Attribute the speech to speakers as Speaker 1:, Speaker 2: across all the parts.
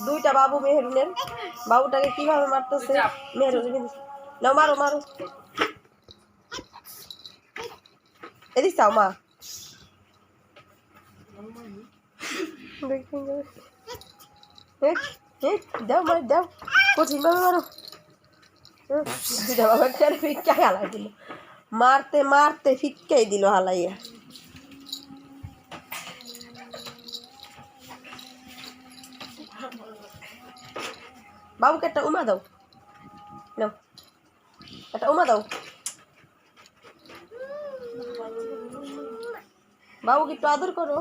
Speaker 1: দুইটা বাবু মেহেরুনের। বাবুটাকে কিভাবে মারতেছে মেহেরুন। নাও মারো মারো। এদিক চাও মা। দাও মার দাও, কঠিন ভাবে মারো। ফিক্কা হালাই দিল, মারতে মারতে ফিক্কাই দিল হালাইয়া। বাবুকে একটা উমা দাও, নাও একটা উমা দাও। বাবুকে একটু আদর করো।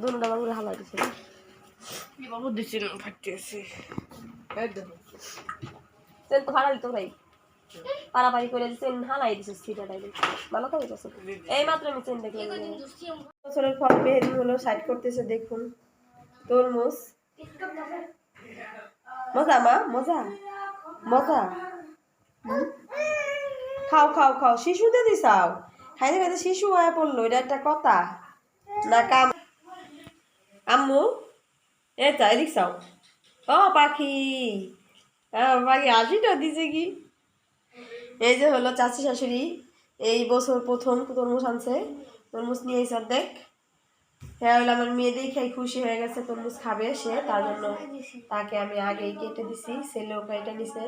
Speaker 1: দুটা বাবুরে হালা দিছে, বাবু দিছে না ফাটতেছে। তেল তো হারাই তো ভাই, পারাপারি করে চেন হালাই দিছে সিটা ডাইরেক্ট। ভালো তো হইতাছে। এই মাত্র আমি চেন দেখলাম। বছরের ফল মেহেদি হলো সাইড করতেছে, দেখুন তরমুজ। মজা মা, মজা মজা। খাও খাও খাও, শিশুতে দিছাও। খাইতে খাইতে শিশু হয়ে পড়লো, এটা একটা কথা না কাম। আম্মু এটা এদিক চাও। ও পাখি, পাখি হাসিটা দিছে কি। এই যে হলো চাচি শাশুড়ি, এই বছর প্রথম তরমুজ আনছে। তরমুজ নিয়ে এসে দেখ, হ্যাঁ হলো আমার মেয়ে দেখে খুশি হয়ে গেছে, তরমুজ খাবে সে, তার জন্য তাকে আমি আগেই কেটে দিছি। ছেলেও কেটে নিছে।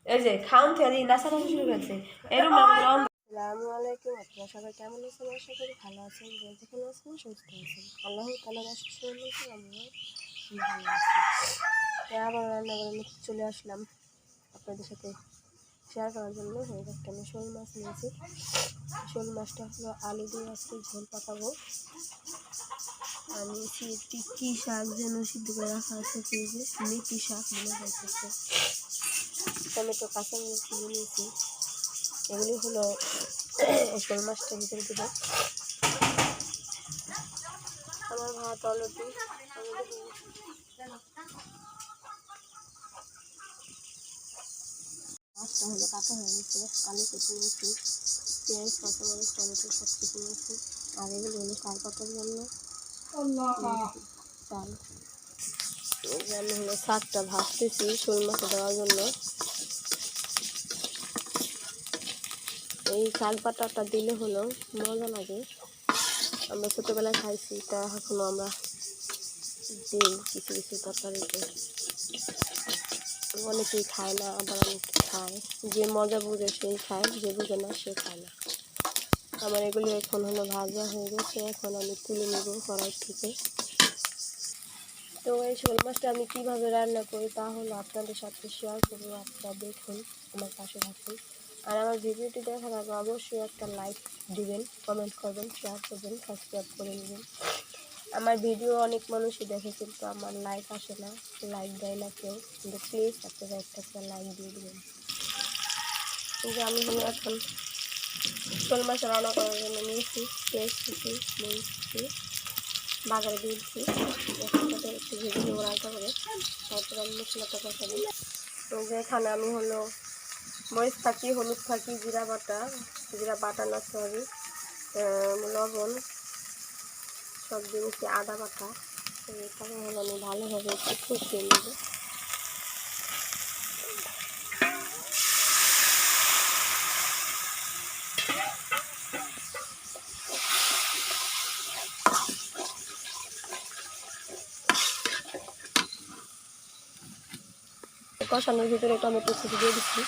Speaker 1: এই যে খাউন থেকে নাচানাচি শুরু করেছে। এরকম আসসালামু আলাইকুম, আপনারা সবাই কেমন আছেন? আশা করি ভালো আছেন, যেখানে আছেন সুস্থ আছেন। আল্লাহ তাআলার আশীর্বাদ আমিও ভালো আছি। আবার রান্নাঘরে চলে আসলাম আপনাদের সাথে শেয়ার করার জন্য। একটা আমি শোল মাছ নিয়েছি। শোল মাছটা হলো আলু দিয়ে আজকে ঝোল পাকাবো। আমি টিকি শাক যেন সিদ্ধ করে রাখা আছে ফ্রিজে, মেথি শাক মনে হয়েছে। টমেটো কাঁচামরিচ দিয়ে নিয়েছি। এগুলি হলো শোল মাছটার ভিতরে দেবো। আমার ভাত অলরেডি মাছটা হলো কাটা হয়ে গেছে। আলু কেটে নিয়েছি, পেঁয়াজ কাঁচামরিচ টমেটো সব কেটে নিয়েছি। আর এগুলো হলো শাক পাতার জন্য চাল। আমি হলো শাকটা ভাজতেছি শোল মাছে দেওয়ার জন্য। এই শাক পাতাটা দিলে হলো মজা লাগে। আমরা ছোটোবেলায় খাইছি, তা এখনও আমরা দিই কিছু কিছু তরকারিতে। অনেকেই খায় না, আবার অনেকে খায়। যে মজা বুঝে সেই খায়, যে বুঝে না সে খায় না। আমার এগুলি এখন হলো ভাজা হয়ে গেছে, এখন আমি তুলে নেব কড়াই থেকে। তো এই শোল মাছটা আমি কীভাবে রান্না করি তা হলো আপনাদের সাথে শেয়ার করবো। আপনারা দেখুন, আমার পাশে থাকুন। আর আমার ভিডিওটি দেখার আগে অবশ্যই একটা লাইক দিবেন, কমেন্ট করবেন, শেয়ার করবেন, সাবস্ক্রাইব করে নেবেন। আমার ভিডিও অনেক মানুষই দেখে কিন্তু আমার লাইক আসে না, লাইক দেয় না কেউ। কিন্তু প্লিজ আপনারা একটা লাইক দিয়ে দেবেন। কিন্তু আমি হলো এখন শোল মাছ রান্না করার জন্য নিয়েছি পেঁয়াজ কুচি, মরিচ কুচি, বাজারে দিয়েছি। একটু ভেজে দেবো রান্না করে, তারপর আমি মশলাটা কষাবো। তো যেখানে আমি হলো মরিচ থাকি, হলুদ থাকি, জিরা বাটা না সরি, লবণ সব দিয়েছি, আদা বাটা। এখানে হলো আমি ভালোভাবে একটু কষিয়ে নেব। কষানোর ভিতরে টমেটো কুচি দিয়ে দিচ্ছি,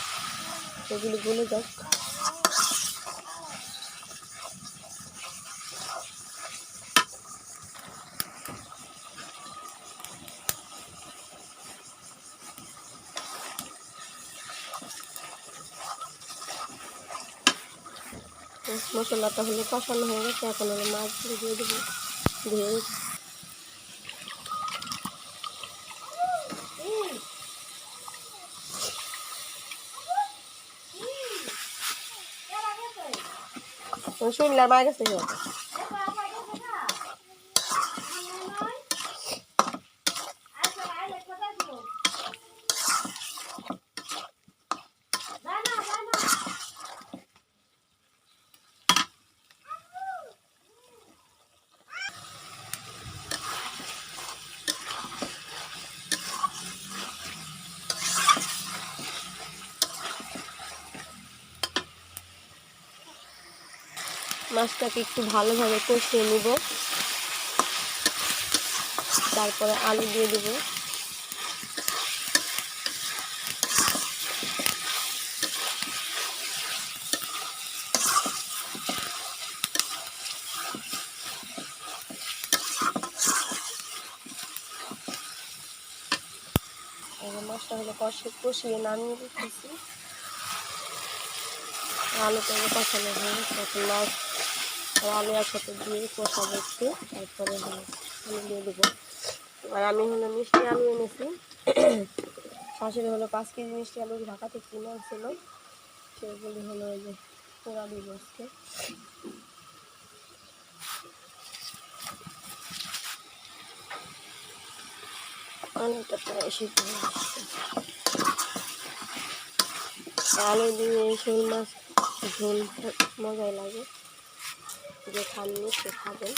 Speaker 1: এগুলি গলে যাক। মশলাটা হলো কষানো হয়ে গেছে, এখন হলো মাছগুলো দিয়ে দেবো। ধুয়ে শুনলাম মায়ের কাছে মাছটাকে একটু ভালোভাবে কষিয়ে নিব, তারপরে আলু দিয়ে দেব। মাছটা হলো কষিয়ে নামিয়ে রেখেছি। আলুটা কষানো হয়ে তখন মাছ আলু একসাথে দিয়ে কষাবো একটু, তারপরে আলু দিয়ে দেবো। আর আমি হলো মিষ্টি আলু এনেছি, শাশুড়ি হলো 5 কেজি মিষ্টি আলু ঢাকা থেকে কিনে আনছিল, সেগুলি হলো এই যে পোড়া দিব আজকে। আলুটা প্রায় সিদ্ধ হয়ে আসছে। আলু দিয়ে শোল মাছ ঝোল মজাই লাগে, যে খাননি সে খাবেন,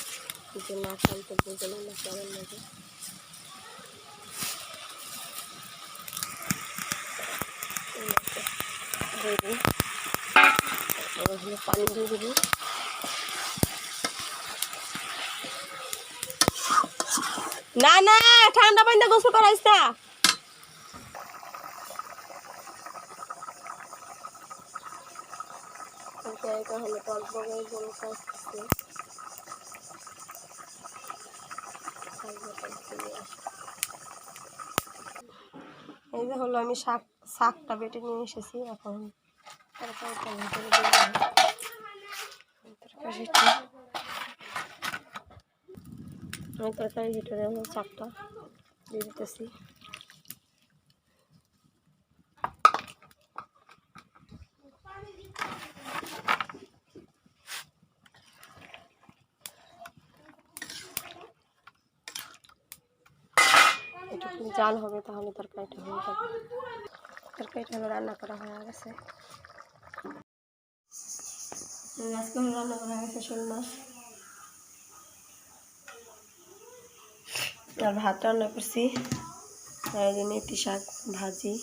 Speaker 1: যে না খান তো বুঝবেন না কেমন লাগে। পানি দিয়ে দেবো। না না ঠান্ডা পানিতে গোসল করাইস না। হলো টকবগের জন্য করছে, এই যে হলো আমি শাকটা বেটে নিয়ে এসেছি। এখন তরকারির ভিতরে আমি শাকটা দিয়ে দিতেছি। একটু জাল হবে তাহলে তরকারিটা হয়ে যাবে। তরকারিটা হলো রান্না করা হয়ে গেছে। আজকে হলো রান্না করা হয়ে গেছে শোল মাছ আর ভাত রান্না করছি, আর মেথি শাক ভাজি।